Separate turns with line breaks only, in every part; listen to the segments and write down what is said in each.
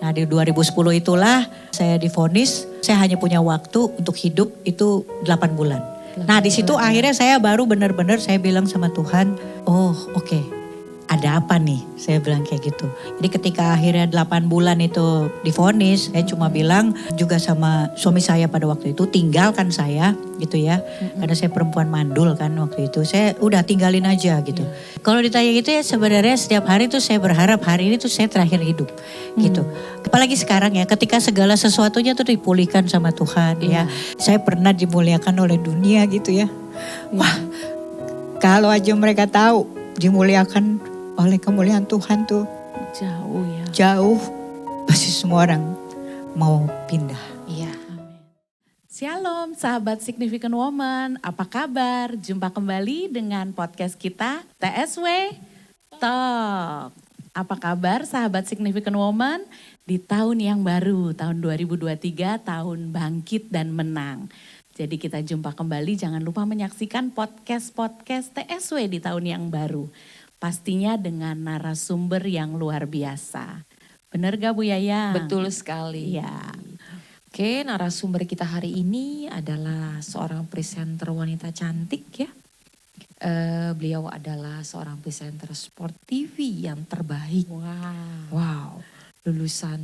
Nah di 2010 itulah saya divonis, saya hanya punya waktu untuk hidup itu 8 bulan. Nah di situ akhirnya saya baru benar-benar saya bilang sama Tuhan, oh oke. Ada apa nih? Saya bilang kayak gitu. Jadi ketika akhirnya 8 bulan itu divonis, saya cuma bilang juga sama suami saya pada waktu itu, tinggalkan saya gitu ya. Karena saya perempuan mandul kan waktu itu. Saya udah tinggalin aja gitu. Kalau ditanya gitu ya sebenarnya setiap hari tuh saya berharap hari ini tuh saya terakhir hidup gitu. Apalagi sekarang ya ketika segala sesuatunya tuh dipulihkan sama Tuhan ya. Saya pernah dimuliakan oleh dunia gitu ya. Wah kalau aja mereka tahu dimuliakan oleh kemuliaan Tuhan tuh
Jauh ya.
jauh, pasti semua orang mau pindah.
Iya. Shalom sahabat Significant Woman, apa kabar? Jumpa kembali dengan podcast kita TSW Talk. Apa kabar sahabat Significant Woman? Di tahun yang baru, tahun 2023, tahun bangkit dan menang. Jadi kita jumpa kembali, jangan lupa menyaksikan podcast-podcast TSW di tahun yang baru. Pastinya dengan narasumber yang luar biasa. Benar gak Bu Yayang?
Betul sekali.
Iya.
Oke, narasumber kita hari ini adalah seorang presenter wanita cantik ya. Beliau adalah seorang presenter Sport TV yang terbaik. Wow, lulusan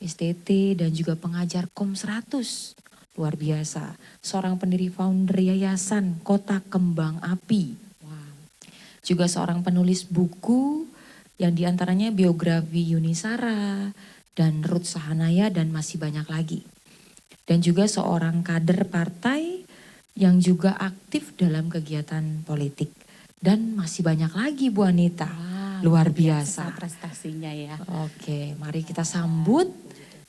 STT dan juga pengajar Kom 100. Luar biasa. Seorang pendiri founder Yayasan Kota Kembang Api. Juga seorang penulis buku yang diantaranya biografi Yuni Sara dan Ruth Sahanaya dan masih banyak lagi. Dan juga seorang kader partai yang juga aktif dalam kegiatan politik. Dan masih banyak lagi Bu Anita. Luar biasa.
Prestasinya ya.
Oke, mari kita sambut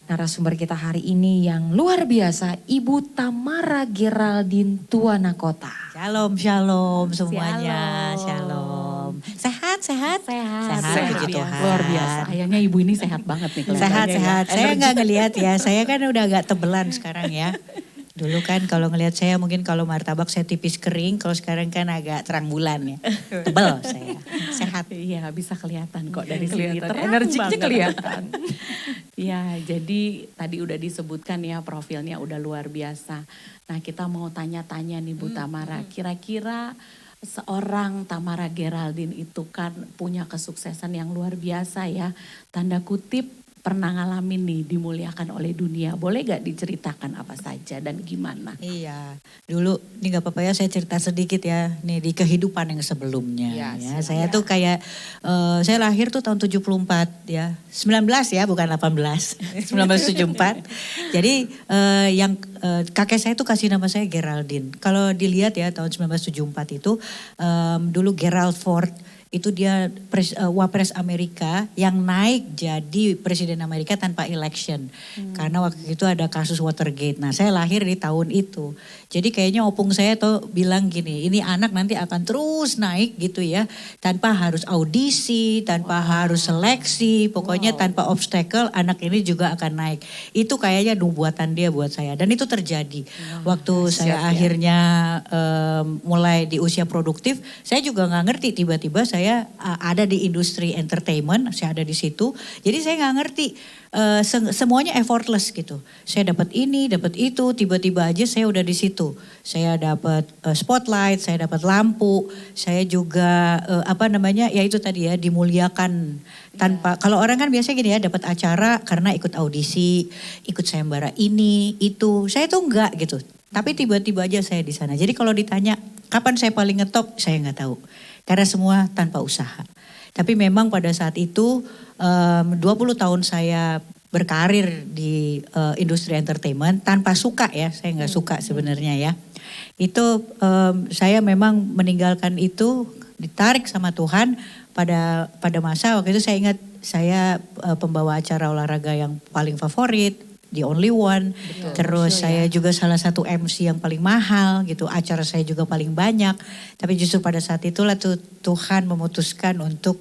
narasumber kita hari ini yang luar biasa. Ibu Tamara Geraldine Tuanakota.
Shalom, shalom semuanya. Shalom. Sehat, sehat. Sehat, puji Tuhan.
Luar biasa. Kayaknya ibu ini sehat banget nih.
Sehat,
kelihatannya
sehat.
ya.
Saya nggak ngelihat ya. Saya kan udah agak tebelan sekarang ya. Dulu kan kalau ngelihat saya mungkin kalau martabak saya tipis kering. Kalau sekarang kan agak terang bulan ya. Tebel saya. Sehat.
Iya bisa kelihatan kok dari sini.
Kelihatan,
Terang
energinya
banget.
kelihatan.
Ya jadi tadi udah disebutkan ya profilnya udah luar biasa. Nah kita mau tanya-tanya nih Bu Tamara. Kira-kira seorang Tamara Geraldine itu kan punya kesuksesan yang luar biasa ya. Tanda kutip pernah ngalamin nih dimuliakan oleh dunia. Boleh gak diceritakan apa saja dan gimana?
Iya, dulu ini gak apa-apa ya saya cerita sedikit ya. Nih di kehidupan yang sebelumnya ya. Saya tuh kayak, saya lahir tuh tahun 74 ya. 19 ya bukan 18, 1974. Jadi yang kakek saya tuh kasih nama saya Geraldine. Kalau dilihat ya tahun 1974 itu dulu Gerald Ford. Itu dia wapres Amerika yang naik jadi presiden Amerika tanpa election. Karena waktu itu ada kasus Watergate. Nah saya lahir di tahun itu. Jadi kayaknya opung saya tuh bilang gini, ini anak nanti akan terus naik gitu ya. Tanpa harus audisi, tanpa harus seleksi. Pokoknya tanpa obstacle anak ini juga akan naik. Itu kayaknya nubuatan dia buat saya. Dan itu terjadi. Waktu saya akhirnya mulai di usia produktif, saya juga gak ngerti tiba-tiba saya ada di industri entertainment, saya ada di situ. Jadi saya nggak ngerti semuanya effortless gitu. Saya dapat ini, dapat itu, tiba-tiba aja saya udah di situ. Saya dapat spotlight, saya dapat lampu, saya juga ya itu tadi ya dimuliakan tanpa. Kalau orang kan biasanya gini ya dapat acara karena ikut audisi, ikut sayembara ini, itu. Saya tuh enggak gitu. Tapi tiba-tiba aja saya di sana. Jadi kalau ditanya kapan saya paling ngetop, saya nggak tahu. Karena semua tanpa usaha. Tapi memang pada saat itu 20 tahun saya berkarir di industri entertainment tanpa suka ya. Saya nggak suka sebenarnya ya. Itu saya memang meninggalkan itu ditarik sama Tuhan pada masa waktu itu saya ingat saya pembawa acara olahraga yang paling favorit. The only one. Betul. Terus saya juga salah satu MC yang paling mahal gitu. Acara saya juga paling banyak. Tapi justru pada saat itulah Tuhan memutuskan untuk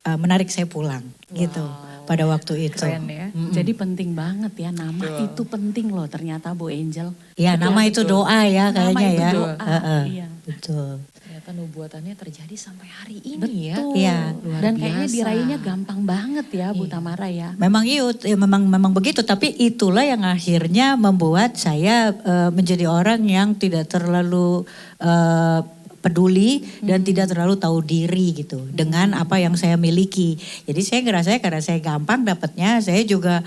menarik saya pulang gitu. Pada waktu itu.
Keren ya.
Jadi penting banget ya nama itu penting loh ternyata Bu Angel.
Ya nama itu doa ya kayaknya
nama itu
ya.
doa. Iya.
Betul.
ternyata nubuatannya terjadi sampai hari ini ya.
Betul.
Iya.
Luar
Dan kayaknya
biasa.
diraihnya gampang banget ya Bu
Iya.
Tamara ya.
Memang memang begitu, tapi itulah yang akhirnya membuat saya menjadi orang yang tidak terlalu peduli dan tidak terlalu tahu diri gitu dengan apa yang saya miliki. Jadi saya ngerasa karena saya gampang dapatnya, saya juga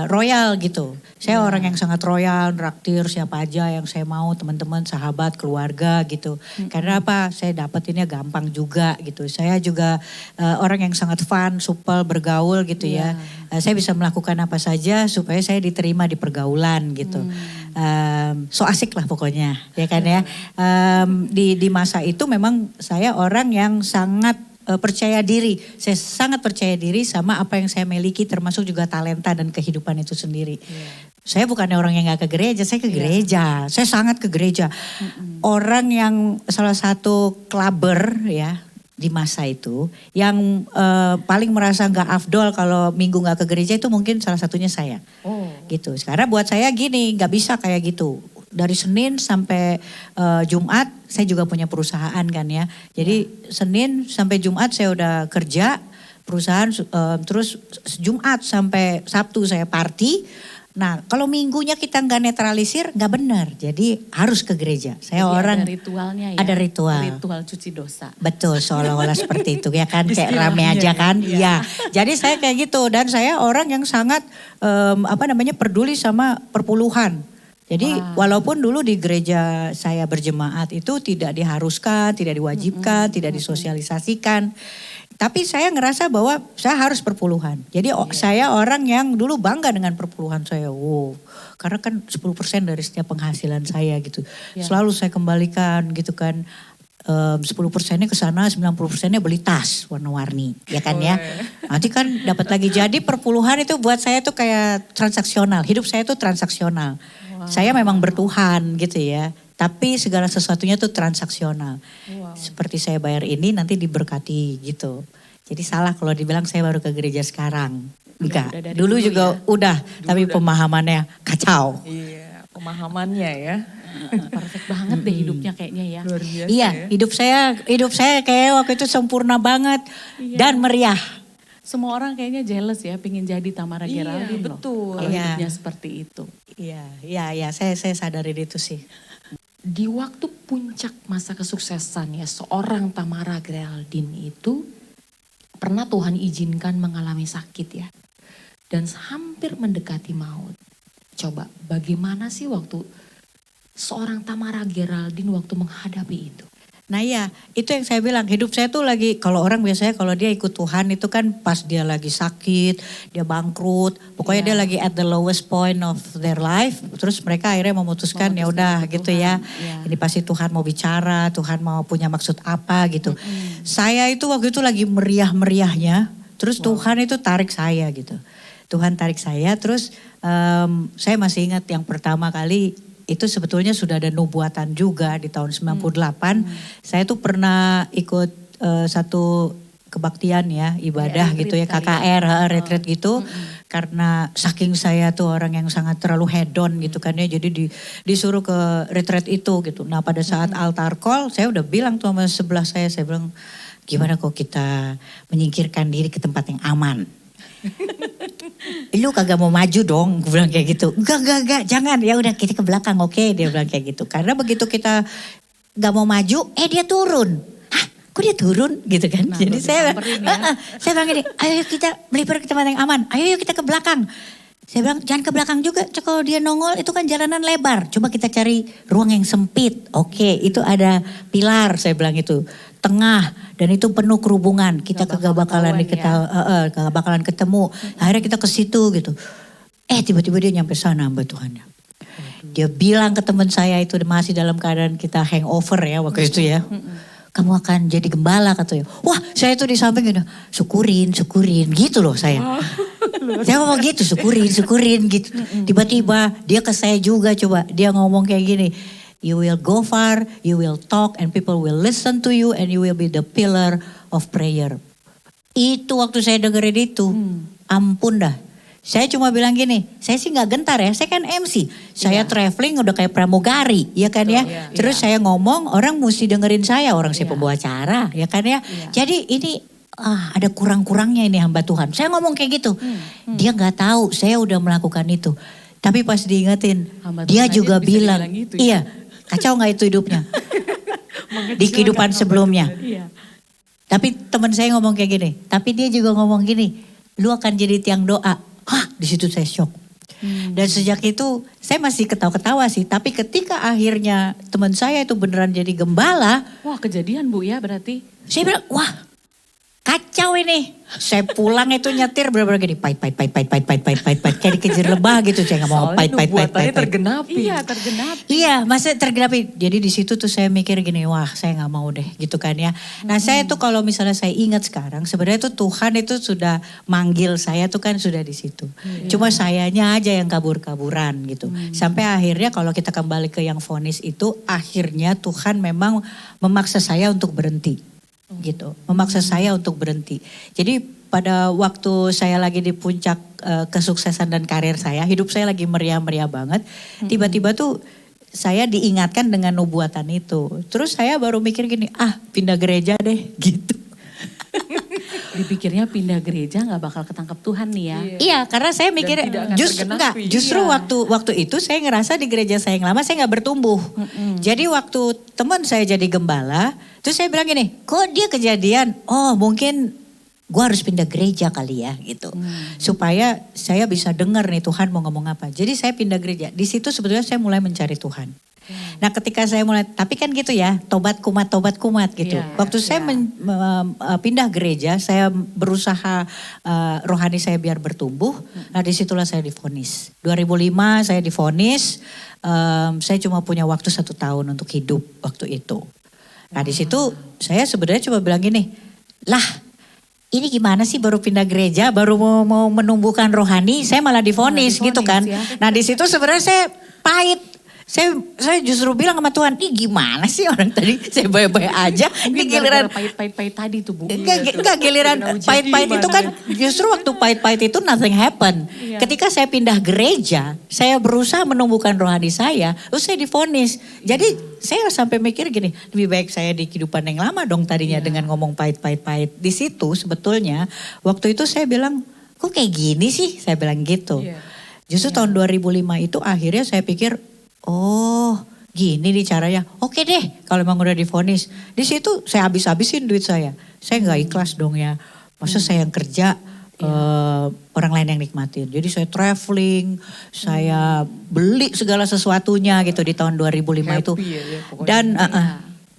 royal gitu. Saya orang yang sangat royal, traktir siapa aja yang saya mau, teman-teman, sahabat, keluarga gitu. Karena apa? Saya dapetinnya gampang juga gitu. Saya juga orang yang sangat fun, supel, bergaul gitu ya. Saya bisa melakukan apa saja supaya saya diterima di pergaulan gitu. So asik lah pokoknya, ya kan ya. Di masa itu memang saya orang yang sangat percaya diri. Saya sangat percaya diri sama apa yang saya miliki, termasuk juga talenta dan kehidupan itu sendiri. Saya bukannya orang yang gak ke gereja, saya ke gereja. Saya sangat ke gereja. Orang yang salah satu clubber ya di masa itu, yang paling merasa gak afdol kalau minggu gak ke gereja itu mungkin salah satunya saya. Gitu. Karena buat saya gini, gak bisa kayak gitu. Dari Senin sampai Jumat saya juga punya perusahaan kan ya. Jadi Senin sampai Jumat saya udah kerja perusahaan, terus Jumat sampai Sabtu saya party. Nah kalau minggunya kita nggak netralisir nggak benar. Jadi harus ke gereja. Saya
Jadi
orang
ada ritualnya ya.
ada ritual.
Ritual cuci dosa.
Betul, seolah-olah seperti itu ya kan, kayak rame aja kan. Iya. Jadi saya kayak gitu dan saya orang yang sangat peduli sama perpuluhan. Jadi walaupun dulu di gereja saya berjemaat itu tidak diharuskan, tidak diwajibkan, tidak disosialisasikan. Tapi saya ngerasa bahwa saya harus perpuluhan. Jadi saya orang yang dulu bangga dengan perpuluhan saya. Wow, karena kan 10% dari setiap penghasilan saya gitu. Selalu saya kembalikan gitu kan. 10%-nya ke sana, 90%-nya beli tas warna-warni, ya kan ya. Nanti kan dapat lagi. Jadi perpuluhan itu buat saya tuh kayak transaksional. Hidup saya tuh transaksional. Saya memang bertuhan gitu ya. Tapi segala sesuatunya tuh transaksional. Seperti saya bayar ini nanti diberkati gitu. Jadi salah kalau dibilang saya baru ke gereja sekarang. Enggak, dulu juga udah. Tapi pemahamannya kacau.
Iya, pemahamannya ya.
Perfect banget deh hidupnya kayaknya ya.
Luar biasa
Iya,
ya.
hidup saya kayak waktu itu sempurna banget dan meriah.
Semua orang kayaknya jealous ya, pengen jadi Tamara
Iya,
Geraldine loh.
betul.
Kalau
Iya.
hidupnya seperti itu.
Iya, saya sadarin itu sih.
Di waktu puncak masa kesuksesan ya seorang Tamara Geraldine itu pernah Tuhan izinkan mengalami sakit ya. Dan hampir mendekati maut. Coba bagaimana sih waktu seorang Tamara Geraldine waktu menghadapi itu?
Nah ya, itu yang saya bilang, hidup saya tuh lagi, kalau orang biasanya kalau dia ikut Tuhan itu kan pas dia lagi sakit, dia bangkrut, pokoknya dia lagi at the lowest point of their life, terus mereka akhirnya memutuskan ya udah gitu ya, ini pasti Tuhan mau bicara, Tuhan mau punya maksud apa gitu. Saya itu waktu itu lagi meriah-meriahnya, terus Tuhan itu tarik saya gitu. Tuhan tarik saya, terus saya masih ingat yang pertama kali, itu sebetulnya sudah ada nubuatan juga di tahun 98. Saya tuh pernah ikut satu kebaktian ya, ibadah gitu ya, KKR, retreat gitu. Karena saking saya tuh orang yang sangat terlalu hedon gitu kan ya, jadi disuruh ke retreat itu gitu. Nah pada saat altar call, saya udah bilang tuh sama sebelah saya bilang, gimana kok kita menyingkirkan diri ke tempat yang aman. Lu kagak mau maju dong, gue bilang kayak gitu. Enggak, jangan, ya udah kita ke belakang, oke, dia bilang kayak gitu. Karena begitu kita gak mau maju, dia turun. Hah, kok dia turun gitu kan.
Nah,
jadi saya bilang gini, ayo kita melipir ke tempat yang aman, ayo kita ke belakang. Saya bilang jangan ke belakang juga, kalau dia nongol itu kan jalanan lebar. Coba kita cari ruang yang sempit. Oke, itu ada pilar, saya bilang itu. Tengah dan itu penuh kerubungan. Kita kagak bakalan ketemu. Akhirnya kita ke situ gitu. Tiba-tiba dia nyampe sana hamba Tuhan. Dia bilang ke teman saya itu masih dalam keadaan kita hangover ya waktu itu ya. Kamu akan jadi gembala katanya. Wah, saya tuh di samping gitu, syukurin gitu loh saya. Saya ngomong gitu, syukurin gitu. Tiba-tiba dia ke saya juga coba. Dia ngomong kayak gini. You will go far, you will talk and people will listen to you and you will be the pillar of prayer. Itu waktu saya dengerin itu, ampun dah. Saya cuma bilang gini, saya sih nggak gentar ya, saya kan MC. Saya traveling udah kayak pramugari, ya kan ya. Terus saya ngomong, orang mesti dengerin saya, orang saya pembawa acara, ya kan ya. Jadi ini ada kurang-kurangnya ini hamba Tuhan. Saya ngomong kayak gitu, dia nggak tahu saya udah melakukan itu. Tapi pas diingetin, dia juga bilang,
gitu,
iya kacau nggak itu hidupnya. Di kehidupan sebelumnya. Tapi teman saya ngomong kayak gini, tapi dia juga ngomong gini, lu akan jadi tiang doa. Hah, di situ saya shock. Dan sejak itu saya masih ketawa-ketawa sih. Tapi ketika akhirnya teman saya itu beneran jadi gembala.
Wah, kejadian Bu ya berarti.
Saya bilang, wah kacau ini. Saya pulang itu nyetir bener-bener gini, pait. Kayak dikejar lebah gitu. Saya gak mau pait.
tergenapi.
Iya, tergenapi.
Iya, masa tergenapi. Jadi di situ tuh saya mikir gini, wah saya nggak mau deh gitu kan ya. Nah saya tuh kalau misalnya saya ingat sekarang, sebenarnya tuh Tuhan itu sudah manggil saya tuh kan sudah di situ. Cuma sayanya aja yang kabur-kaburan gitu. Sampai akhirnya kalau kita kembali ke yang vonis itu, akhirnya Tuhan memang memaksa saya untuk berhenti. Gitu, memaksa saya untuk berhenti. Jadi pada waktu saya lagi di puncak kesuksesan dan karir saya, hidup saya lagi meriah-meriah banget. Tiba-tiba tuh saya diingatkan dengan nubuatan itu. Terus saya baru mikir gini, pindah gereja deh gitu.
Dipikirnya pindah gereja nggak bakal ketangkep Tuhan nih ya.
Iya, karena saya mikir justru waktu itu saya ngerasa di gereja saya yang lama saya nggak bertumbuh. Jadi waktu teman saya jadi gembala, terus saya bilang gini, kok dia kejadian? Oh mungkin gue harus pindah gereja kali ya gitu. Supaya saya bisa dengar nih Tuhan mau ngomong apa. Jadi saya pindah gereja. Di situ sebetulnya saya mulai mencari Tuhan. Nah ketika saya mulai, tapi kan gitu ya, tobat kumat gitu. Waktu saya pindah gereja, saya berusaha rohani saya biar bertumbuh. Nah disitulah saya divonis. 2005 saya divonis, saya cuma punya waktu 1 tahun untuk hidup waktu itu. Nah di situ saya sebenarnya cuma bilang gini, lah ini gimana sih baru pindah gereja, baru mau menumbuhkan rohani, saya malah divonis gitu kan. Ya. Nah di situ sebenarnya saya pahit. Saya justru bilang sama Tuhan, ini gimana sih orang tadi saya baik-baik aja. Ini giliran
pahit-pahit tadi tuh Bu.
Enggak giliran pahit-pahit itu kan justru waktu pahit-pahit itu nothing happen. Ketika saya pindah gereja, saya berusaha menumbuhkan rohani saya, terus saya divonis. Jadi saya sampai mikir gini, lebih baik saya di kehidupan yang lama dong tadinya dengan ngomong pahit. Di situ sebetulnya waktu itu saya bilang, kok kayak gini sih? Saya bilang gitu. Justru tahun 2005 itu akhirnya saya pikir, oh gini nih caranya. Oke deh kalau emang udah divonis. Di situ saya habis-habisin duit saya. Saya gak ikhlas dong ya. Masa saya yang kerja orang lain yang nikmatin. Jadi saya traveling, saya beli segala sesuatunya gitu di tahun 2005 itu.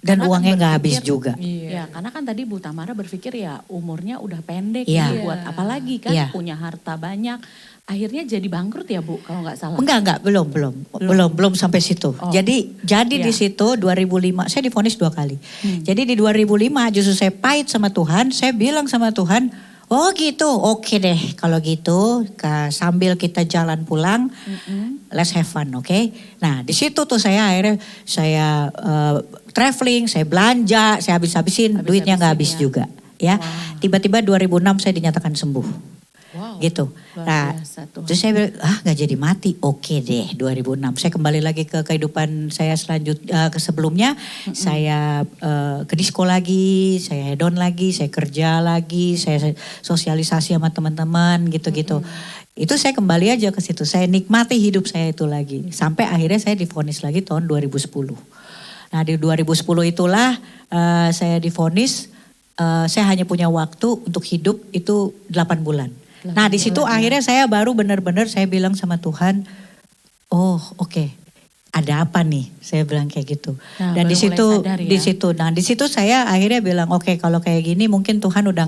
Dan uangnya gak habis juga.
Ya karena kan tadi Bu Tamara berpikir ya umurnya udah pendek ya. Buat apa lagi kan punya harta banyak. Akhirnya jadi bangkrut ya Bu kalau nggak salah.
Enggak, belum sampai situ. Jadi di situ 2005 saya divonis 2 kali. Jadi di 2005 justru saya pahit sama Tuhan, saya bilang sama Tuhan, oh gitu, oke deh kalau gitu sambil kita jalan pulang, let's have fun, oke? Nah di situ tuh saya akhirnya saya traveling, saya belanja, saya habis-habisin, duitnya nggak habis juga, ya. Tiba-tiba 2006 saya dinyatakan sembuh. Gitu. Nah, terus saya bilang, gak jadi mati. Oke deh, 2006. Saya kembali lagi ke kehidupan saya ke sebelumnya. Saya ke disco lagi, saya hedon lagi, saya kerja lagi, saya sosialisasi sama teman-teman gitu-gitu. Itu saya kembali aja ke situ. Saya nikmati hidup saya itu lagi. Sampai akhirnya saya divonis lagi tahun 2010. Nah di 2010 itulah saya divonis, saya hanya punya waktu untuk hidup itu 8 bulan. Nah di situ akhirnya saya baru benar-benar saya bilang sama Tuhan, oh oke, ada apa nih? Saya bilang kayak gitu.
Nah,
dan di situ saya akhirnya bilang oke, kalau kayak gini mungkin Tuhan udah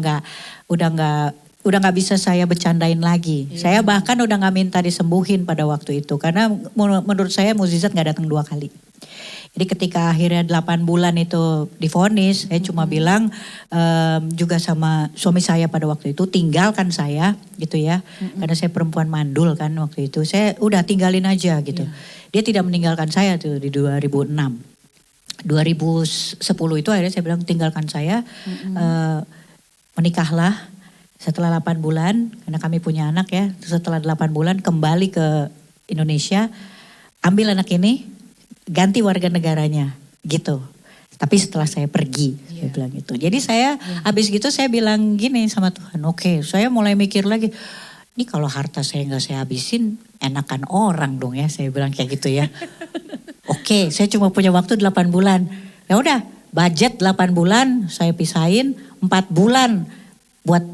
nggak bisa saya bercandain lagi. Saya bahkan udah nggak minta disembuhin pada waktu itu karena menurut saya mukjizat nggak datang 2 kali. Jadi ketika akhirnya 8 bulan itu divonis, saya cuma bilang juga sama suami saya pada waktu itu, tinggalkan saya gitu ya. Karena saya perempuan mandul kan waktu itu, saya udah tinggalin aja gitu. Dia tidak meninggalkan saya tuh di 2006. 2010 itu akhirnya saya bilang tinggalkan saya, menikahlah. Setelah 8 bulan, karena kami punya anak ya, setelah 8 bulan kembali ke Indonesia, ambil anak ini, ganti warga negaranya, gitu. Tapi setelah saya pergi, saya bilang gitu. Jadi saya habis gitu saya bilang gini sama Tuhan, oke, saya mulai mikir lagi, ini kalau harta saya nggak saya habisin, enakan orang dong ya, saya bilang kayak gitu ya. Oke, saya cuma punya waktu 8 bulan. Ya udah, budget 8 bulan, saya pisahin 4 bulan buat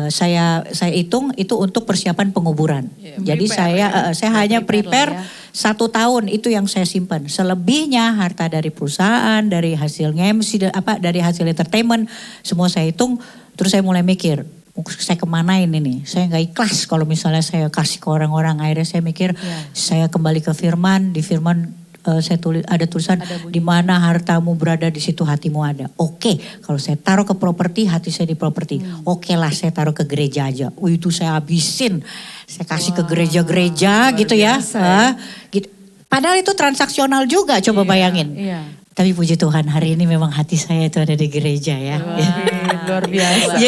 saya hitung itu untuk persiapan penguburan. Jadi saya hanya prepare 1 tahun itu yang saya simpan. Selebihnya harta dari perusahaan, dari hasil MC, dari hasil entertainment, semua saya hitung. Terus saya mulai mikir, saya kemanain ini? Saya nggak ikhlas kalau misalnya saya kasih ke orang-orang. Akhirnya saya mikir, saya kembali ke Firman, di Firman saya tulis ada tulisan di mana hartamu berada di situ hatimu ada. Oke, kalau saya taruh ke properti, hati saya di properti. Oke lah, saya taruh ke gereja aja. Itu saya habisin, saya kasih ke gereja-gereja gitu ya. Gitu. Padahal itu transaksional juga, coba bayangin. Tapi puji Tuhan hari ini memang hati saya itu ada di gereja ya.
Luar biasa.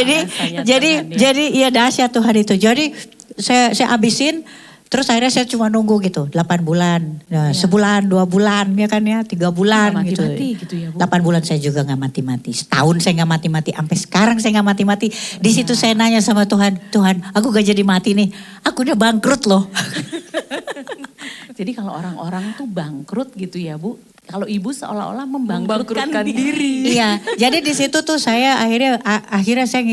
jadi ya dahsyat Tuhan itu. Jadi saya habisin. Terus akhirnya saya cuma nunggu gitu 8 bulan, sebulan, 2 bulan ya kan ya, 3 bulan
gak
gitu.
Mati-mati gitu ya Bu.
8 bulan saya juga gak mati-mati, setahun saya gak mati-mati, sampai sekarang saya gak mati-mati. Di situ saya nanya sama Tuhan, Tuhan aku gak jadi mati nih, aku udah bangkrut loh.
Jadi kalau orang-orang tuh bangkrut gitu ya Bu, kalau ibu seolah-olah membangkrutkan diri.
Iya, jadi di situ tuh saya akhirnya saya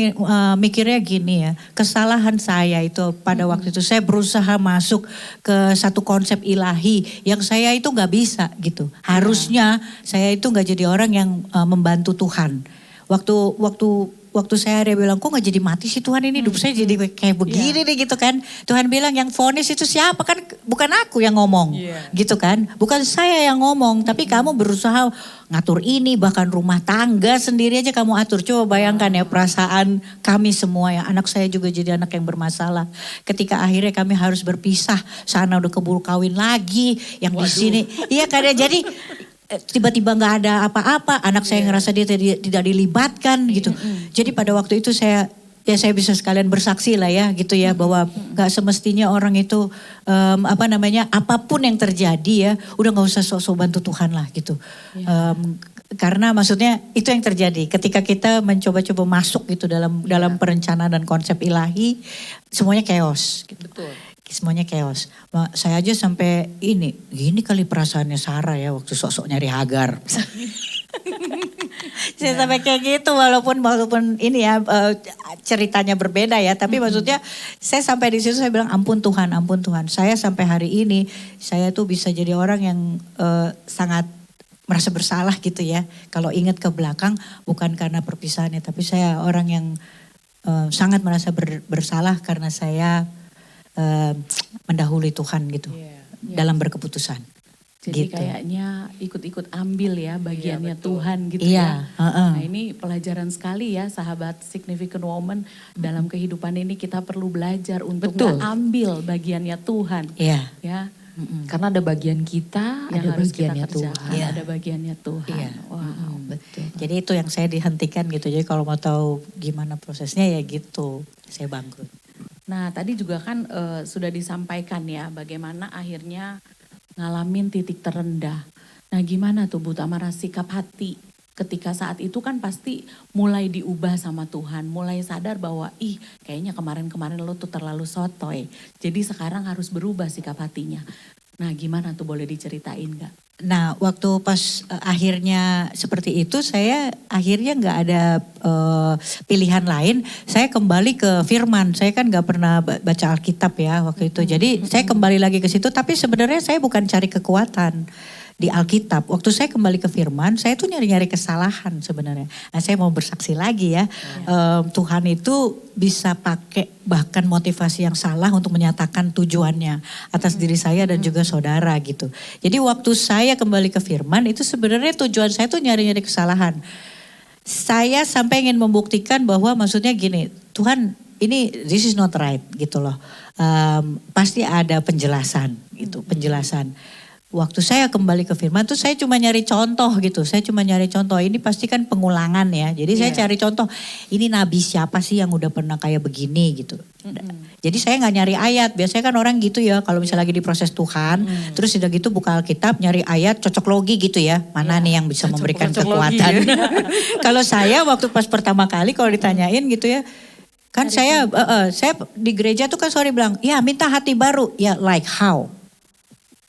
mikirnya gini ya, kesalahan saya itu pada waktu itu saya berusaha masuk ke satu konsep ilahi yang saya itu nggak bisa gitu. Harusnya saya itu nggak jadi orang yang membantu Tuhan. Waktu saya dia bilang, kok gak jadi mati sih Tuhan, ini hidup saya jadi kayak begini nih gitu kan. Tuhan bilang yang vonis itu siapa, kan bukan aku yang ngomong gitu kan. Bukan saya yang ngomong, tapi kamu berusaha ngatur ini, bahkan rumah tangga sendiri aja kamu atur. Coba bayangkan ya perasaan kami semua ya, anak saya juga jadi anak yang bermasalah. Ketika akhirnya kami harus berpisah, sana udah keburu kawin lagi, yang di sini. Iya kan ya, jadi tiba-tiba nggak ada apa-apa, anak saya ngerasa dia tidak dilibatkan gitu. Jadi pada waktu itu saya bisa sekalian bersaksi lah ya gitu ya, bahwa nggak semestinya orang itu apapun yang terjadi ya udah nggak usah sok-sok bantu Tuhan lah gitu. Karena maksudnya itu yang terjadi ketika kita mencoba-coba masuk gitu dalam perencanaan dan konsep ilahi, semuanya chaos gitu.
Betul.
Semuanya chaos. Saya aja sampai gini kali perasaannya Sarah ya waktu sok-sok nyari Hagar. Saya sampai kayak gitu walaupun ini ya ceritanya berbeda ya, tapi maksudnya saya sampai di situ saya bilang ampun Tuhan. Saya sampai hari ini saya tuh bisa jadi orang yang sangat merasa bersalah gitu ya. Kalau ingat ke belakang bukan karena perpisahannya, tapi saya orang yang sangat merasa bersalah karena saya mendahului Tuhan gitu dalam berkeputusan.
Jadi
gitu.
kayaknya ikut-ikut ambil ya bagiannya Tuhan gitu ya. Nah ini pelajaran sekali ya sahabat Significant Woman. Dalam kehidupan ini kita perlu belajar untuk ambil bagiannya Tuhan. Ya.
Karena ada bagian kita,
yang
ada
harus
bagiannya
kita kerjakan,
Tuhan.
ada bagiannya Tuhan.
Wow, betul.
Jadi itu yang saya dihentikan gitu. Jadi kalau mau tahu gimana prosesnya ya gitu, saya bangkrut.
Nah tadi juga kan sudah disampaikan ya bagaimana akhirnya ngalamin titik terendah. Nah gimana tuh Bu Tamara sikap hati ketika saat itu kan pasti mulai diubah sama Tuhan. Mulai sadar bahwa kayaknya kemarin-kemarin lo tuh terlalu sotoy. Jadi sekarang harus berubah sikap hatinya. Nah gimana tuh, boleh diceritain gak?
Nah waktu pas akhirnya seperti itu saya akhirnya gak ada pilihan lain. Saya kembali ke Firman, saya kan gak pernah baca Alkitab ya waktu itu. Jadi saya kembali lagi ke situ, tapi sebenarnya saya bukan cari kekuatan di Alkitab. Waktu saya kembali ke Firman, saya tuh nyari-nyari kesalahan sebenarnya. Nah saya mau bersaksi lagi ya, Tuhan itu bisa pakai bahkan motivasi yang salah untuk menyatakan tujuannya atas diri saya dan juga saudara gitu. Jadi waktu saya kembali ke Firman itu sebenarnya tujuan saya tuh nyari-nyari kesalahan. Saya sampai ingin membuktikan bahwa maksudnya gini, Tuhan ini this is not right gitu loh. Pasti ada penjelasan gitu, penjelasan. waktu saya kembali ke firman tuh saya cuma nyari contoh gitu. Saya cuma nyari contoh, ini pasti kan pengulangan ya. Jadi saya cari contoh, ini nabi siapa sih yang udah pernah kayak begini gitu. Jadi saya nggak nyari ayat, biasanya kan orang gitu ya kalau misalnya lagi diproses Tuhan. Terus udah gitu buka Alkitab nyari ayat cocok logi gitu ya. Mana nih yang bisa memberikan kekuatan. Kalau saya waktu pas pertama kali kalau ditanyain gitu ya. Kan saya di gereja tuh kan sorry bilang, ya minta hati baru. Ya like how?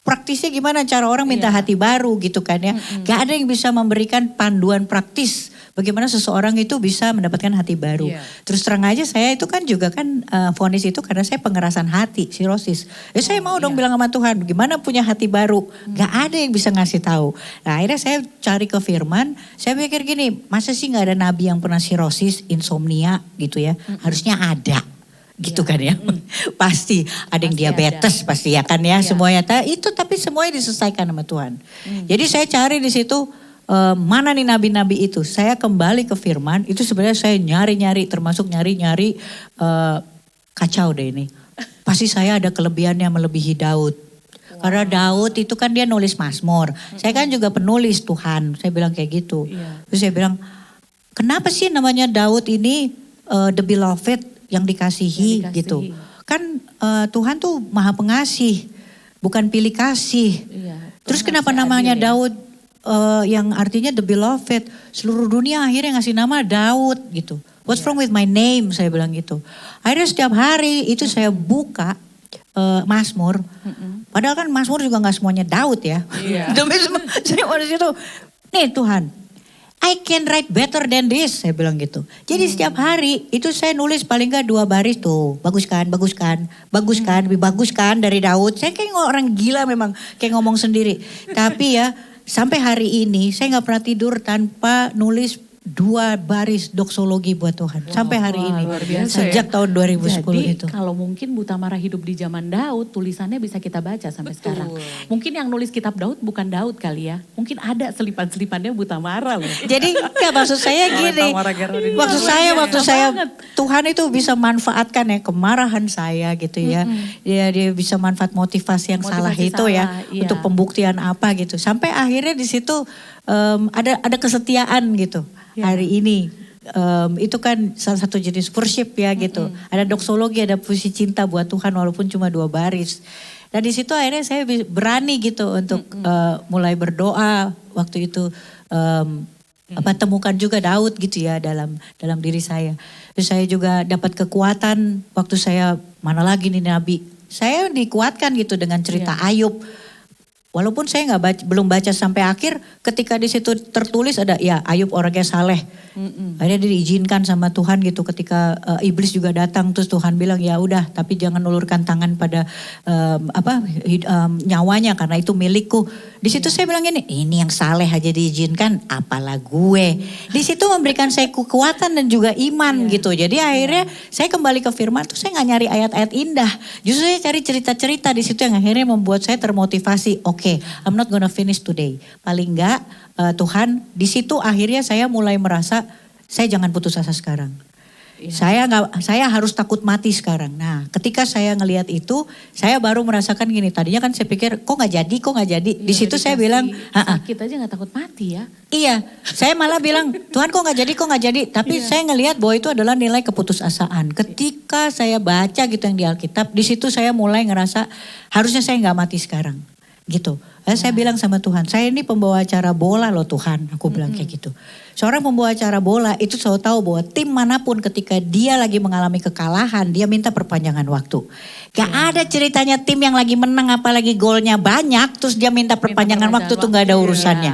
Praktisnya gimana cara orang minta hati baru gitu kan ya. Gak ada yang bisa memberikan panduan praktis bagaimana seseorang itu bisa mendapatkan hati baru. Terus terang aja saya itu kan juga kan vonis itu karena saya pengerasan hati, sirosis. Saya mau dong bilang sama Tuhan gimana punya hati baru. Gak ada yang bisa ngasih tahu. Nah akhirnya saya cari ke firman, saya pikir gini, masa sih gak ada nabi yang pernah sirosis, insomnia gitu ya. Harusnya ada. Gitu kan ya. Pasti ada yang diabetes ada. Pasti ya kan ya semuanya. Itu tapi semuanya diselesaikan sama Tuhan. Jadi saya cari di situ mana nih nabi-nabi itu. Saya kembali ke firman, itu sebenarnya saya nyari-nyari termasuk nyari-nyari kacau deh ini. Pasti saya ada kelebihannya melebihi Daud. Karena Daud itu kan dia nulis Mazmur. Saya kan juga penulis Tuhan. Saya bilang kayak gitu. Terus saya bilang, kenapa sih namanya Daud ini the beloved? Yang dikasihi gitu. Kan Tuhan tuh maha pengasih, bukan pilih kasih. Terus kenapa namanya Daud yang artinya the beloved? Seluruh dunia akhirnya ngasih nama Daud gitu. What's wrong with my name? Saya bilang gitu. Akhirnya setiap hari itu saya buka Mazmur. Padahal kan Mazmur juga gak semuanya Daud ya. Demi saya pada situ, nih Tuhan, I can write better than this, saya bilang gitu. Jadi setiap hari itu saya nulis paling gak 2 baris tuh. Bagus kan, lebih bagus kan dari Daud. Saya kayak orang gila memang, kayak ngomong sendiri. Tapi ya sampai hari ini saya gak pernah tidur tanpa nulis 2 baris doksologi buat Tuhan. Sampai hari ini. Sejak tahun 2010
Jadi,
itu.
Kalau mungkin Bu Tamara hidup di zaman Daud, tulisannya bisa kita baca sampai sekarang. Mungkin yang nulis kitab Daud bukan Daud kali ya. Mungkin ada selipan-selipannya Bu Tamara loh.
Jadi ya maksud saya gini. Waktu saya Tuhan itu bisa manfaatkan ya kemarahan saya gitu ya. Dia bisa manfaat motivasi yang salah itu ya. Untuk pembuktian apa gitu. Sampai akhirnya di situ ada kesetiaan gitu. Hari ini itu kan salah satu jenis worship ya gitu. Ada doksologi, ada puisi cinta buat Tuhan walaupun cuma 2 baris. Dan di situ akhirnya saya berani gitu untuk mulai berdoa waktu itu. Temukan juga Daud gitu ya dalam diri saya. Terus saya juga dapat kekuatan waktu saya mana lagi nih nabi. Saya dikuatkan gitu dengan cerita Ayub. Walaupun saya belum baca sampai akhir, ketika di situ tertulis ada ya Ayub orangnya saleh. Akhirnya dia diizinkan sama Tuhan gitu ketika iblis juga datang terus Tuhan bilang ya udah tapi jangan ulurkan tangan pada nyawanya karena itu milikku. Di situ saya bilang ini yang saleh aja diizinkan, apalah gue. Di situ memberikan saya kekuatan dan juga iman gitu. Jadi akhirnya saya kembali ke firman tuh saya nggak nyari ayat-ayat indah. Justru saya cari cerita-cerita di situ yang akhirnya membuat saya termotivasi. Oke, I'm not gonna finish today. Paling enggak Tuhan di situ akhirnya saya mulai merasa saya jangan putus asa sekarang. Saya harus takut mati sekarang. Nah, ketika saya ngelihat itu, saya baru merasakan gini. Tadinya kan saya pikir kok nggak jadi. Di situ saya bilang,
sakit aja nggak takut mati ya.
Iya, saya malah bilang Tuhan kok nggak jadi. Tapi saya ngelihat bahwa itu adalah nilai keputusasaan. Ketika saya baca gitu yang di Alkitab, di situ saya mulai ngerasa harusnya saya nggak mati sekarang. Gitu. Saya bilang sama Tuhan, saya ini pembawa acara bola loh Tuhan. Aku bilang kayak gitu. Seorang pembawa acara bola itu selalu tahu bahwa tim manapun ketika dia lagi mengalami kekalahan, dia minta perpanjangan waktu. Gak ada ceritanya tim yang lagi menang apalagi golnya banyak, terus dia minta perpanjangan waktu tuh gak ada urusannya.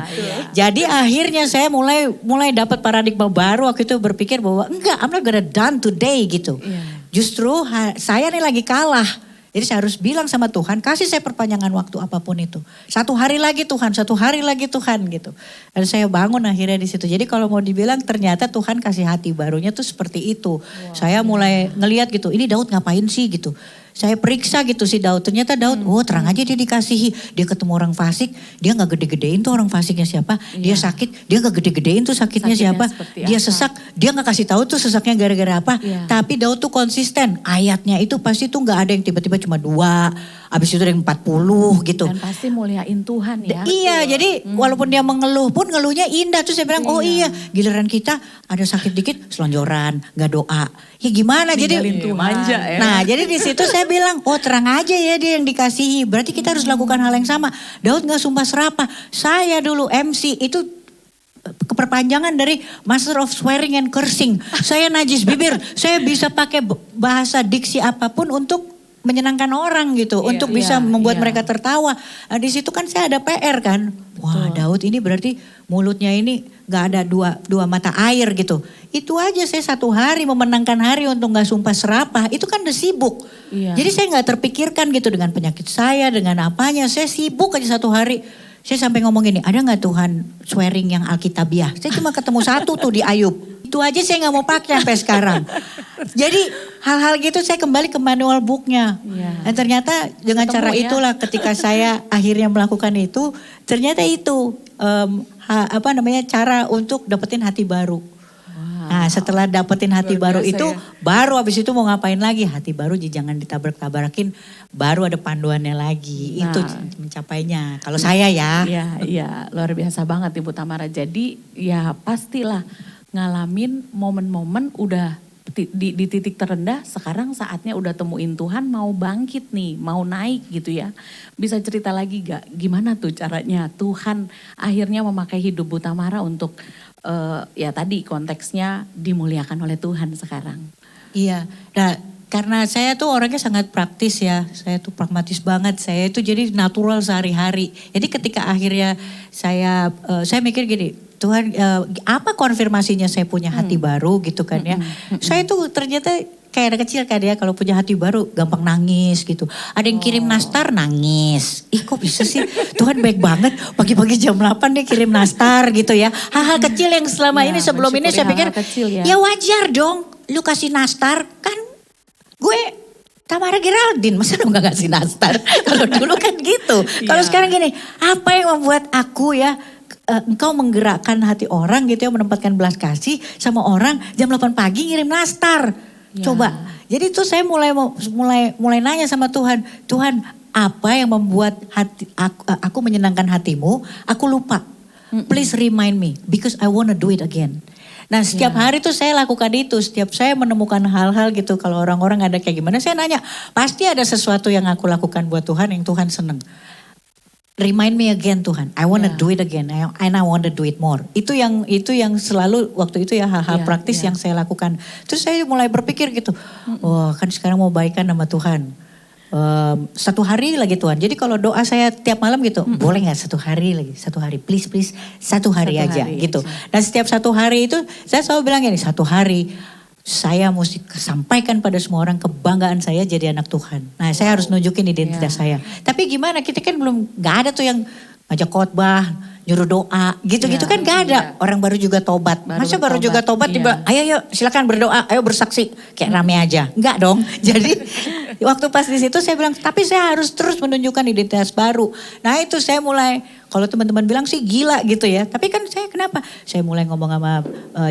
Jadi akhirnya saya mulai dapat paradigma baru waktu itu berpikir bahwa enggak, I'm not gonna done today gitu. Justru saya nih lagi kalah. Jadi saya harus bilang sama Tuhan, kasih saya perpanjangan waktu apapun itu. 1 hari lagi Tuhan gitu. Dan saya bangun akhirnya di situ. Jadi kalau mau dibilang ternyata Tuhan kasih hati barunya tuh seperti itu. Saya mulai ngelihat gitu, ini Daud ngapain sih gitu. saya periksa gitu si Daud. Ternyata Daud, terang aja dia dikasihi. Dia ketemu orang fasik, dia gak gede-gedein tuh orang fasiknya siapa. Dia sakit, dia gak gede-gedein tuh sakitnya siapa. Dia sesak, dia gak kasih tahu tuh sesaknya gara-gara apa. Tapi Daud tuh konsisten. Ayatnya itu pasti tuh gak ada yang tiba-tiba cuma 2. Abis itu ada yang 40 gitu.
Dan pasti muliain Tuhan ya.
Iya, jadi walaupun dia mengeluh pun ngeluhnya indah. Terus saya bilang, oh iya giliran kita ada sakit dikit selonjoran, gak doa. Ya gimana jadi
Tuhan. Manja ya.
Nah jadi di situ saya bilang, oh terang aja ya dia yang dikasihi. Berarti kita harus lakukan hal yang sama. Daud gak sumpah serapah. Saya dulu MC itu keperpanjangan dari Master of Swearing and Cursing. Saya najis bibir. Saya bisa pakai bahasa diksi apapun untuk menyenangkan orang gitu. Untuk bisa membuat mereka tertawa. Nah, di situ kan saya ada PR kan. Wah Daud ini berarti mulutnya ini gak ada dua mata air gitu. Itu aja saya 1 hari memenangkan hari untuk gak sumpah serapah. Itu kan udah sibuk. Jadi saya gak terpikirkan gitu dengan penyakit saya, dengan apanya. Saya sibuk aja 1 hari. Saya sampai ngomong gini, ada gak Tuhan swearing yang Alkitabiah? Saya cuma ketemu 1 tuh di Ayub. Itu aja saya gak mau pakai sampai sekarang. Jadi hal-hal gitu saya kembali ke manual booknya. Dan ternyata dengan cara itulah ketika saya akhirnya melakukan itu, ternyata itu cara untuk dapetin hati baru. Nah setelah dapetin hati baru itu, baru abis itu mau ngapain lagi? Hati baru jangan ditabrak-tabrakin, baru ada panduannya lagi. Itu mencapainya. Kalau saya ya.
Iya, luar biasa banget Ibu Tamara. Jadi ya pastilah ngalamin momen-momen udah di titik terendah, sekarang saatnya udah temuin Tuhan, mau bangkit nih, mau naik gitu ya. Bisa cerita lagi gak gimana tuh caranya Tuhan akhirnya memakai hidup Bu Tamara untuk ya tadi konteksnya dimuliakan oleh Tuhan sekarang.
Iya, nah karena saya tuh orangnya sangat praktis ya, saya tuh pragmatis banget, saya itu jadi natural sehari-hari. Jadi ketika akhirnya saya mikir gini, Tuhan apa konfirmasinya saya punya hati baru gitu kan ya. Saya tuh ternyata kayak anak kecil kan ya, kalau punya hati baru gampang nangis gitu. Ada yang kirim nastar nangis. Ih kok bisa sih, Tuhan baik banget. Pagi-pagi jam 8 dia kirim nastar gitu ya. Hal-hal kecil yang selama ini sebelum ini saya pikir ya wajar dong lu kasih nastar. Kan gue Tamara Geraldine, masa lu gak ngasih nastar? Kalau dulu kan gitu. Kalau sekarang gini, apa yang membuat aku ya engkau menggerakkan hati orang gitu ya, menempatkan belas kasih sama orang jam 8 pagi ngirim nastar. Coba. Jadi tuh saya mulai nanya sama Tuhan. Tuhan, apa yang membuat hati aku menyenangkan hatimu? Aku lupa. Please remind me because I wanna do it again. Nah setiap hari tuh saya lakukan itu. Setiap saya menemukan hal-hal gitu. Kalau orang-orang ada kayak gimana, saya nanya. Pasti ada sesuatu yang aku lakukan buat Tuhan yang Tuhan seneng. Remind me again Tuhan, I wanna do it again, and I wanna do it more. Itu yang selalu waktu itu ya hal-hal praktis yang saya lakukan. Terus saya mulai berpikir gitu, kan sekarang mau baikan sama Tuhan. 1 hari lagi Tuhan. Jadi kalau doa saya tiap malam gitu, boleh gak 1 hari lagi, 1 hari, please 1 hari aja gitu. Dan setiap 1 hari itu saya selalu bilang gini, 1 hari. Saya mesti sampaikan pada semua orang kebanggaan saya jadi anak Tuhan. Nah saya harus nunjukin identitas saya. Tapi gimana, kita kan gak ada tuh yang ngajak khotbah, nyuruh doa, gitu-gitu kan gak ada. Orang baru juga tobat. Masa baru juga tobat tiba, ayo silakan berdoa, ayo bersaksi. Kayak rame aja. Enggak dong. Jadi waktu pas di situ saya bilang, tapi saya harus terus menunjukkan identitas baru. Nah itu saya mulai, kalau teman-teman bilang sih gila gitu ya. Tapi kan saya kenapa? Saya mulai ngomong sama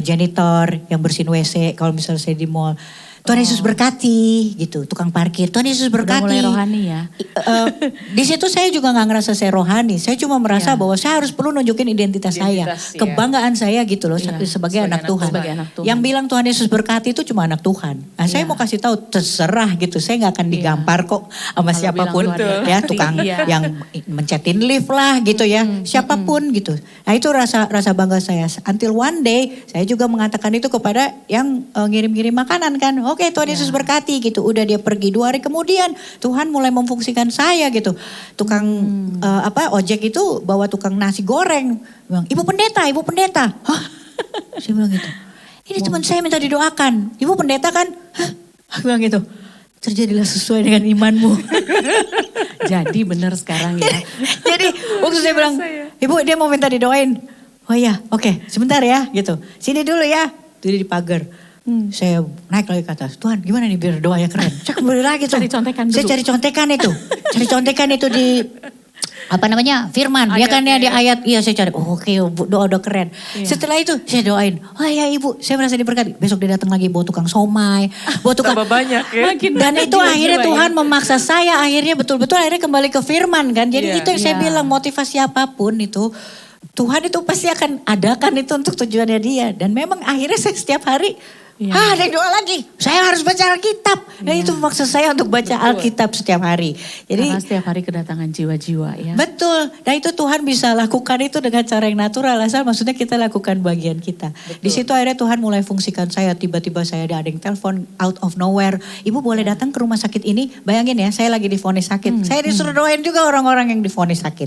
janitor yang bersihin WC kalau misalnya saya di mall. Tuhan Yesus berkati gitu, tukang parkir. Tuhan Yesus berkati.
Udah mulai rohani ya.
Di situ saya juga gak ngerasa saya rohani. Saya cuma merasa bahwa saya harus perlu nunjukin identitas saya. Kebanggaan saya gitu loh sebagai anak Tuhan. Yang bilang Tuhan Yesus berkati itu cuma anak Tuhan. Nah saya mau kasih tahu terserah gitu. Saya gak akan digampar kok sama siapapun. Ya tukang yang mencetin lift lah gitu ya. Siapapun gitu. Nah itu rasa bangga saya. Until one day saya juga mengatakan itu kepada yang ngirim-ngirim makanan kan. Oke, Tuhan Yesus berkati gitu. Udah dia pergi 2 hari kemudian Tuhan mulai memfungsikan saya gitu. Tukang ojek itu bawa tukang nasi goreng. Bilang, Ibu pendeta. Hah? Saya bilang gitu. Ini teman saya minta didoakan. Ibu pendeta kan? Hah? Aku bilang gitu. Terjadilah sesuai dengan imanmu.
Jadi benar sekarang ya.
Jadi waktu saya bilang, Ibu dia mau minta didoain. Oh iya, oke, sebentar ya gitu. Sini dulu ya. Jadi di pagar. Saya naik lagi ke atas. Tuhan gimana nih biar doanya keren. Saya kembali lagi tuh.
Cari contekan dulu.
Saya cari contekan itu. Cari contekan itu di firman. Ya kan ya di ayat. Iya saya cari. Oke, doa udah keren. Setelah itu saya doain. Oh ya ibu saya merasa diberkati. Besok dia datang lagi bawa tukang somai. Bawa tukang.
Tambah banyak ya.
Dan itu akhirnya Tuhan memaksa saya. Akhirnya betul-betul akhirnya kembali ke firman kan. Jadi itu yang saya bilang motivasi apapun itu. Tuhan itu pasti akan adakan itu untuk tujuannya dia. Dan memang akhirnya saya setiap hari, ada yang doa lagi. Saya harus baca Alkitab. Dan itu maksud saya untuk baca Alkitab setiap hari. Jadi
karena setiap hari kedatangan jiwa-jiwa ya.
betul. Dan itu Tuhan bisa lakukan itu dengan cara yang natural. Asal maksudnya kita lakukan bagian kita. Di situ akhirnya Tuhan mulai fungsikan saya. Tiba-tiba saya ada yang telepon out of nowhere. Ibu boleh datang ke rumah sakit ini. Bayangin ya saya lagi divonis sakit. Saya disuruh doain juga orang-orang yang divonis sakit.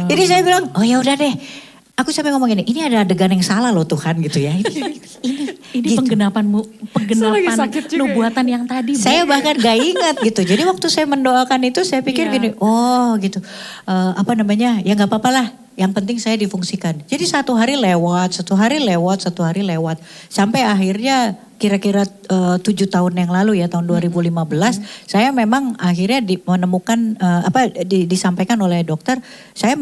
Jadi saya bilang oh ya udah deh. Aku sampai ngomong ini ada adegan yang salah loh Tuhan gitu ya.
Ini
gitu.
penggenapan nubuatan yang tadi. Bu.
Saya bahkan gak ingat gitu. Jadi waktu saya mendoakan itu saya pikir gini, oh gitu. Ya gak apa-apa lah. Yang penting saya difungsikan. Jadi satu hari lewat. Sampai akhirnya kira-kira 7 tahun yang lalu ya tahun 2015. Saya memang akhirnya menemukan disampaikan oleh dokter. Saya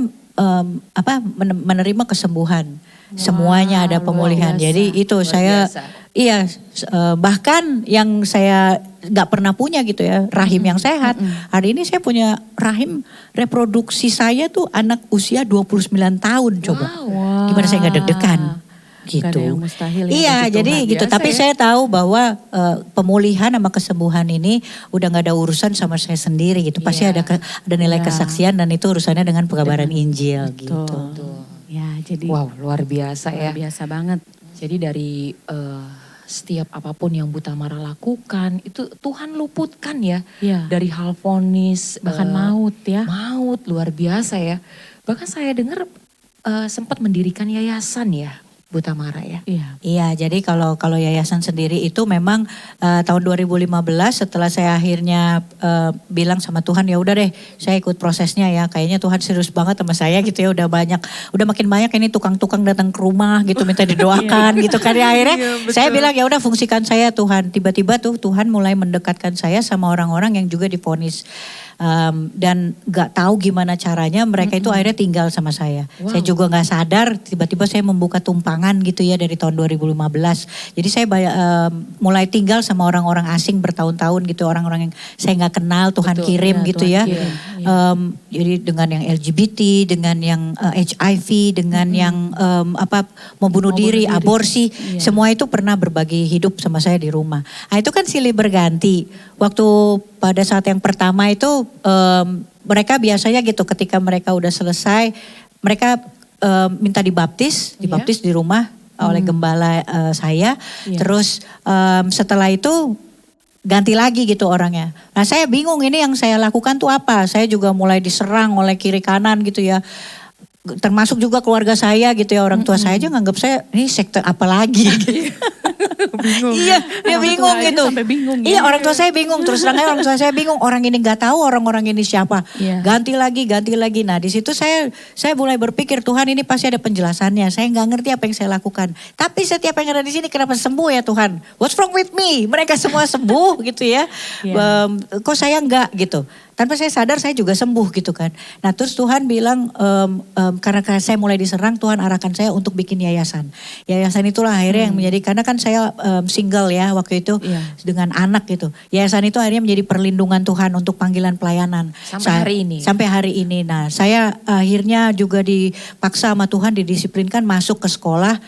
menerima kesembuhan. Semuanya ada pemulihan. Jadi itu saya bahkan yang saya nggak pernah punya gitu ya rahim yang sehat. Hari ini saya punya rahim reproduksi saya tuh anak usia 29 tahun coba. Gimana saya nggak deg-degan? Gitu.
Gak ada yang mustahil ya.
Iya jadi gitu. Tapi saya tahu bahwa pemulihan sama kesembuhan ini udah gak ada urusan sama saya sendiri gitu. Pasti ada nilai kesaksian dan itu urusannya dengan pengabaran Injil gitu.
Ya jadi.
Wow luar biasa ya.
Luar biasa banget.
Jadi dari setiap apapun yang Bu Tamara lakukan itu Tuhan luputkan ya. Dari hal vonis.
Bahkan maut ya.
Maut luar biasa ya. Bahkan saya dengar sempat mendirikan yayasan ya. Bu Tamara ya.
Iya, jadi kalau yayasan sendiri itu memang tahun 2015 setelah saya akhirnya bilang sama Tuhan ya udah deh, saya ikut prosesnya ya. Kayaknya Tuhan serius banget sama saya gitu ya. Udah makin banyak ini tukang-tukang datang ke rumah gitu minta didoakan gitu kan. Ya, akhirnya saya bilang ya udah fungsikan saya Tuhan. Tiba-tiba tuh Tuhan mulai mendekatkan saya sama orang-orang yang juga divonis dan gak tahu gimana caranya mereka itu akhirnya tinggal sama saya. Saya juga gak sadar tiba-tiba saya membuka tumpangan gitu ya dari tahun 2015. Jadi saya mulai tinggal sama orang-orang asing bertahun-tahun gitu. Orang-orang yang saya gak kenal Tuhan kirim gitu ya. Jadi dengan yang LGBT, dengan yang HIV, dengan yang membunuh diri, aborsi. Semua itu pernah berbagi hidup sama saya di rumah. Nah itu kan silih berganti. Waktu pada saat yang pertama itu mereka biasanya gitu ketika mereka udah selesai mereka minta dibaptis di rumah oleh gembala saya. Terus setelah itu ganti lagi gitu orangnya. Nah saya bingung ini yang saya lakukan tuh apa. Saya juga mulai diserang oleh kiri kanan gitu ya. Termasuk juga keluarga saya gitu ya. Orang tua saya aja nganggap saya ini sekte apa lagi.
Bingung.
Iya, dia bingung gitu.
Sampai bingung ya.
Iya, orang tua saya bingung. Terus terang aja orang tua saya bingung. Orang ini nggak tahu orang-orang ini siapa. Ganti lagi. Nah, di situ saya mulai berpikir Tuhan ini pasti ada penjelasannya. Saya nggak ngerti apa yang saya lakukan. Tapi setiap yang ada di sini kenapa sembuh ya Tuhan? What's wrong with me? Mereka semua sembuh gitu ya. Kok saya nggak gitu? Tanpa saya sadar saya juga sembuh gitu kan. Nah terus Tuhan bilang karena saya mulai diserang Tuhan arahkan saya untuk bikin yayasan. Yayasan itulah akhirnya yang menjadi karena kan saya single ya waktu itu dengan anak gitu. Yayasan itu akhirnya menjadi perlindungan Tuhan untuk panggilan pelayanan. Sampai hari ini. Nah saya akhirnya juga dipaksa sama Tuhan didisiplinkan masuk ke sekolah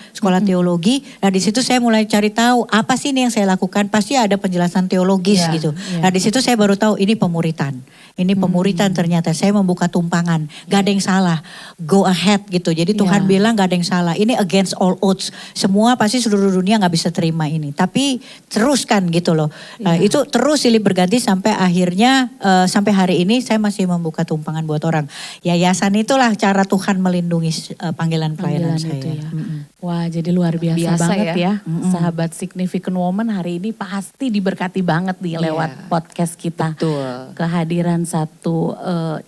teologi. Nah di situ saya mulai cari tahu apa sih ini yang saya lakukan. Pasti ada penjelasan teologis gitu. Nah di situ saya baru tahu ini pemuritan. Ini pemuritan ternyata saya membuka tumpangan. Gak ada yang salah. Go ahead gitu. Jadi Tuhan bilang gak ada yang salah. Ini against all odds. Semua pasti seluruh dunia gak bisa terima ini. Tapi teruskan gitu loh. Itu terus silih berganti sampai akhirnya sampai hari ini saya masih membuka tumpangan buat orang. Yayasan itulah cara Tuhan melindungi panggilan pelayanan saya.
Wah jadi luar biasa banget ya. Sahabat Significant Woman hari ini pasti diberkati banget nih lewat podcast kita.
Betul.
Kehadiran satu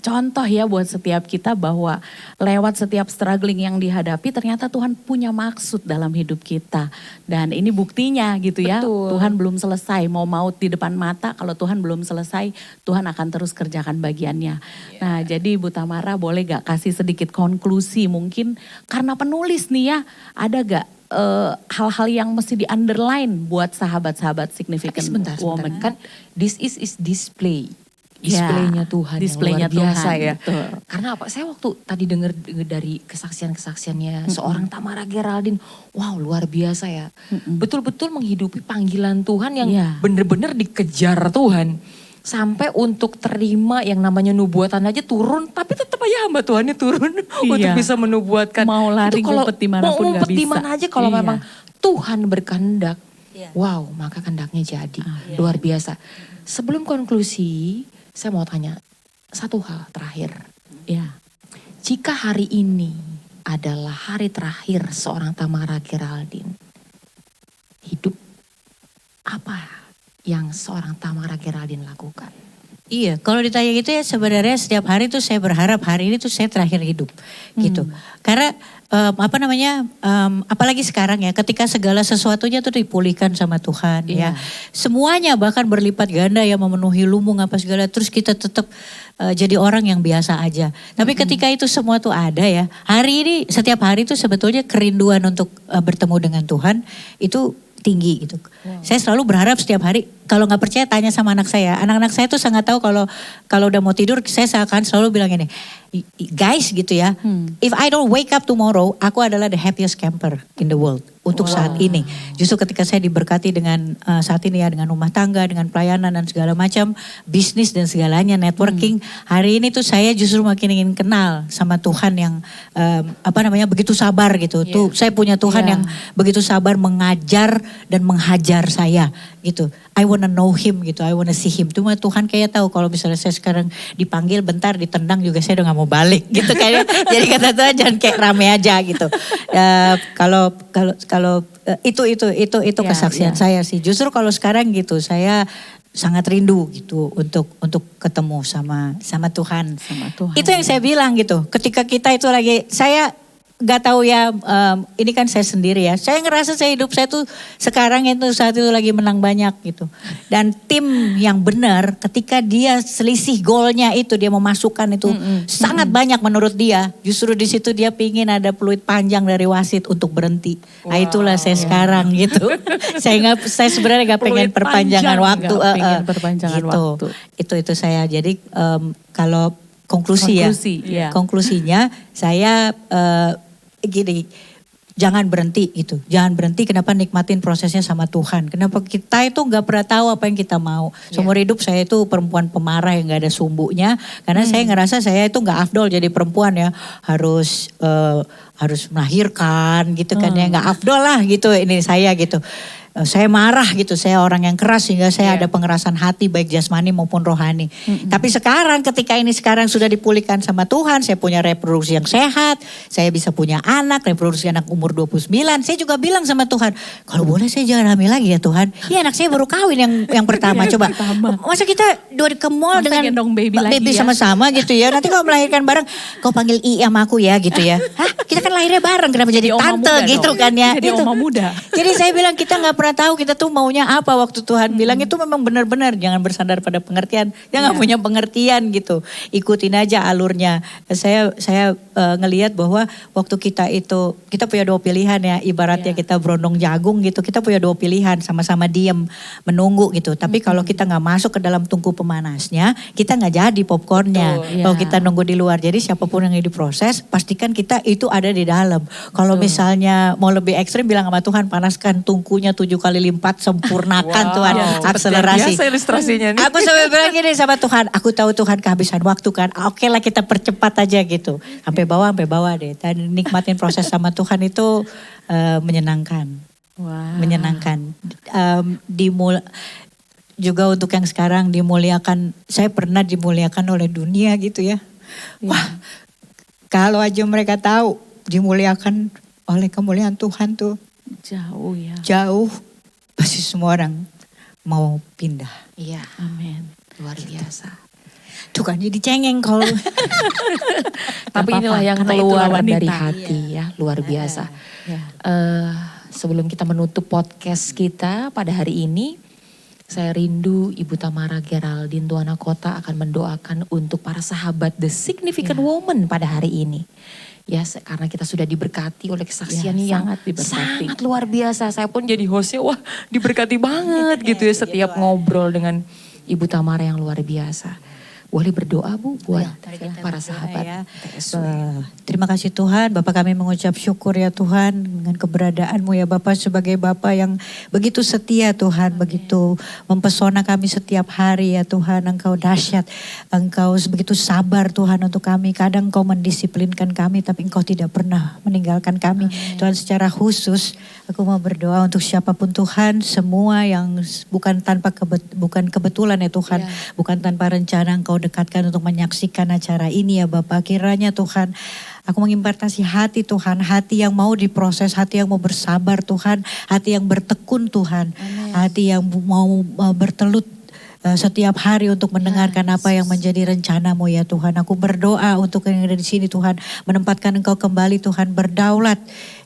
contoh ya buat setiap kita bahwa lewat lewat setiap struggling yang dihadapi ternyata Tuhan punya maksud dalam hidup kita. Dan ini buktinya gitu ya.
Betul.
Tuhan belum selesai, mau maut di depan mata, kalau Tuhan belum selesai, Tuhan akan terus kerjakan bagiannya. Nah jadi Ibu Tamara boleh gak kasih sedikit konklusi mungkin karena penulis nih ya, ada gak hal-hal yang mesti di underline buat sahabat-sahabat significant
Sebentar,
woman?
kan this is display. Displaynya Tuhan
displaynya
yang luar biasa
Tuhan,
ya.
betul.
Karena apa? Saya waktu tadi dengar dari kesaksian-kesaksiannya seorang Tamara Geraldine, wow luar biasa ya. Betul-betul menghidupi panggilan Tuhan yang benar-benar dikejar Tuhan. Sampai untuk terima yang namanya nubuatan aja turun, tapi tetap aja hamba Tuhannya turun untuk bisa menubuatkan.
Mau lari
Itu kalau
ngumpet dimanapun
mau ngumpet
gak bisa.
dimana aja kalau memang Tuhan berkehendak.
Iya.
Wow, maka kehendaknya jadi. Luar biasa. Sebelum konklusi, saya mau tanya satu hal terakhir.
Ya.
Jika hari ini adalah hari terakhir seorang Tamara Geraldine, hidup apa yang seorang Tamara Geraldine lakukan?
Iya, kalau ditanya gitu ya sebenarnya setiap hari tuh saya berharap hari ini tuh saya terakhir hidup gitu. Karena apalagi sekarang ya ketika segala sesuatunya tuh dipulihkan sama Tuhan ya. Semuanya bahkan berlipat ganda ya memenuhi lumbung apa segala terus kita tetap jadi orang yang biasa aja. Tapi ketika itu semua tuh ada ya. Hari ini setiap hari tuh sebetulnya kerinduan untuk bertemu dengan Tuhan itu tinggi gitu. Saya selalu berharap setiap hari, kalau nggak percaya tanya sama anak saya. Anak-anak saya tuh sangat tahu kalau udah mau tidur, saya akan selalu bilang ini, guys gitu ya, if I don't wake up tomorrow, aku adalah the happiest camper in the world untuk saat ini. Justru ketika saya diberkati dengan saat ini ya, dengan rumah tangga, dengan pelayanan dan segala macam, bisnis dan segalanya, networking. Hari ini tuh saya justru makin ingin kenal sama Tuhan yang begitu sabar gitu. Tuh saya punya Tuhan yang begitu sabar mengajar dan menghajar saya gitu. I wanna know him gitu, I wanna see him. Cuma Tuhan kayak tahu kalau misalnya saya sekarang dipanggil bentar ditendang juga saya udah gak mau balik gitu kayaknya. Jadi kata Tuhan jangan kayak rame aja gitu. Kalau itu kesaksian saya sih. Justru kalau sekarang gitu saya sangat rindu gitu untuk ketemu sama Tuhan.
Sama Tuhan.
Itu yang saya bilang gitu. Ketika kita itu lagi saya gak tahu ya, ini kan saya sendiri ya. Saya ngerasa hidup saya tuh sekarang itu saat itu lagi menang banyak gitu. Dan tim yang benar ketika dia selisih golnya itu dia memasukkan itu sangat banyak menurut dia. Justru di situ dia pingin ada peluit panjang dari wasit untuk berhenti. Nah itulah saya sekarang gitu. saya sebenarnya gak pengen perpanjangan waktu. Gitu. Itu saya. Jadi kalau konklusinya saya gini, jangan berhenti gitu. Jangan berhenti, kenapa nikmatin prosesnya sama Tuhan. Kenapa kita itu gak pernah tahu apa yang kita mau. Seumur hidup saya itu perempuan pemarah yang gak ada sumbunya. Karena saya ngerasa saya itu gak afdol jadi perempuan ya. Harus melahirkan gitu kan ya. Gak afdol lah gitu ini saya gitu. Saya marah gitu, saya orang yang keras sehingga saya ada pengerasan hati baik jasmani maupun rohani. Tapi sekarang ketika ini sekarang sudah dipulihkan sama Tuhan, saya punya reproduksi yang sehat, saya bisa punya anak, reproduksi anak umur 29. Saya juga bilang sama Tuhan, kalau boleh saya jangan hamil lagi ya Tuhan. Iya anak saya baru kawin yang pertama, coba. Masa kita ke mall dengan baby sama-sama gitu ya. Nanti kalau melahirkan bareng, kau panggil I sama aku ya gitu ya. Hah? Kita kan lahirnya bareng, kenapa jadi tante gitu kan ya.
Jadi oma muda.
Jadi saya bilang kita gak pernah tahu kita tuh maunya apa waktu Tuhan bilang itu memang benar-benar jangan bersandar pada pengertian, jangan punya pengertian gitu, ikutin aja alurnya. Saya ngelihat bahwa waktu kita punya dua pilihan ya, ibaratnya kita berondong jagung gitu, kita punya dua pilihan, sama-sama diem menunggu gitu. Tapi kalau kita nggak masuk ke dalam tungku pemanasnya, kita nggak jadi popcornnya. Kalau kita nunggu di luar, jadi siapapun yang diproses, pastikan kita itu ada di dalam. Kalau misalnya mau lebih ekstrim bilang sama Tuhan, panaskan tungkunya 7 kali lipat, sempurnakan Tuhan, akselerasi.
Biasa ilustrasinya nih.
Aku sampai bilang gini sama Tuhan, aku tahu Tuhan kehabisan waktu kan, oke lah kita percepat aja gitu. Sampai bawah deh. Dan nikmatin proses sama Tuhan itu menyenangkan. Menyenangkan. Juga untuk yang sekarang dimuliakan, saya pernah dimuliakan oleh dunia gitu ya. Wah, kalau aja mereka tahu dimuliakan oleh kemuliaan Tuhan tuh.
Jauh ya.
Jauh, pasti semua orang mau pindah.
Iya.
Amin.
Luar biasa.
Tuh kan jadi cengeng kalau.
Tapi
Gak
inilah
apa-apa,
yang
karena
keluar
itulah wanita.
dari hati ya, luar biasa.
Ya.
Sebelum kita menutup podcast kita pada hari ini, saya rindu Ibu Tamara Geraldine Tuana Kota akan mendoakan untuk para sahabat The Significant Woman pada hari ini. Ya, karena kita sudah diberkati oleh kesaksiannya yang
sangat diberkati.
sangat luar biasa. Saya pun jadi hostnya, wah diberkati banget gitu ya setiap ngobrol dengan Ibu Tamara yang luar biasa. Boleh berdoa Bu buat para sahabat
Ya.
TSW.
Terima kasih Tuhan, Bapak kami mengucap syukur ya Tuhan dengan keberadaanmu ya Bapak sebagai Bapak yang begitu setia Tuhan, begitu mempesona kami setiap hari ya Tuhan. Engkau dahsyat, Engkau begitu sabar Tuhan untuk kami. Kadang Engkau mendisiplinkan kami tapi Engkau tidak pernah meninggalkan kami. Tuhan secara khusus aku mau berdoa untuk siapapun Tuhan, semua yang bukan kebetulan ya Tuhan, bukan tanpa rencana Engkau dekatkan untuk menyaksikan acara ini ya Bapak. Kiranya Tuhan, aku mengimpartasi hati Tuhan, hati yang mau diproses, hati yang mau bersabar Tuhan, hati yang bertekun Tuhan, hati yang mau bertelut setiap hari untuk mendengarkan apa yang menjadi rencanamu ya Tuhan. Aku berdoa untuk yang ada di sini Tuhan, menempatkan Engkau kembali Tuhan, berdaulat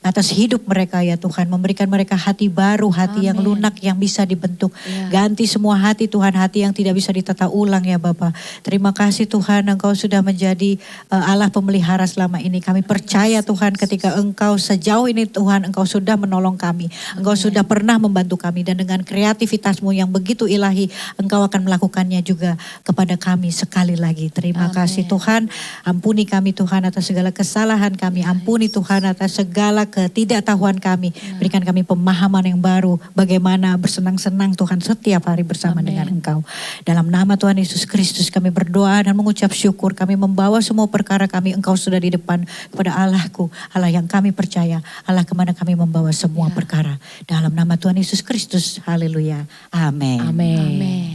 atas hidup mereka ya Tuhan. Memberikan mereka hati baru, hati yang lunak yang bisa dibentuk. Ganti semua hati Tuhan, hati yang tidak bisa ditata ulang ya Bapa. Terima kasih Tuhan, Engkau sudah menjadi Allah pemelihara selama ini. Kami percaya Tuhan ketika Engkau sejauh ini Tuhan, Engkau sudah menolong kami. Engkau sudah pernah membantu kami dan dengan kreativitasmu yang begitu ilahi, Engkau akan melakukannya juga kepada kami sekali lagi. Terima kasih Tuhan, ampuni kami Tuhan atas segala kesalahan kami. Ampuni Tuhan atas segala ketidaktahuan kami. Berikan kami pemahaman yang baru bagaimana bersenang-senang Tuhan setiap hari bersama dengan Engkau. Dalam nama Tuhan Yesus Kristus kami berdoa dan mengucap syukur. Kami membawa semua perkara kami, Engkau sudah di depan kepada Allahku, Allah yang kami percaya, Allah kemana kami membawa semua perkara. Dalam nama Tuhan Yesus Kristus, haleluya, amin.
Amin.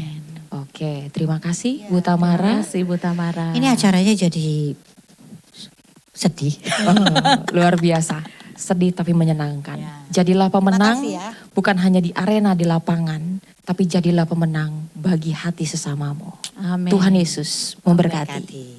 Oke, terima kasih Bu Tamara.
Terima kasih Bu Tamara.
Ini acaranya jadi sedih.
Luar biasa. Sedih tapi menyenangkan. Jadilah pemenang
Terima kasih ya.
bukan hanya di arena, di lapangan. Tapi jadilah pemenang bagi hati sesamamu.
Amin.
Tuhan Yesus memberkati.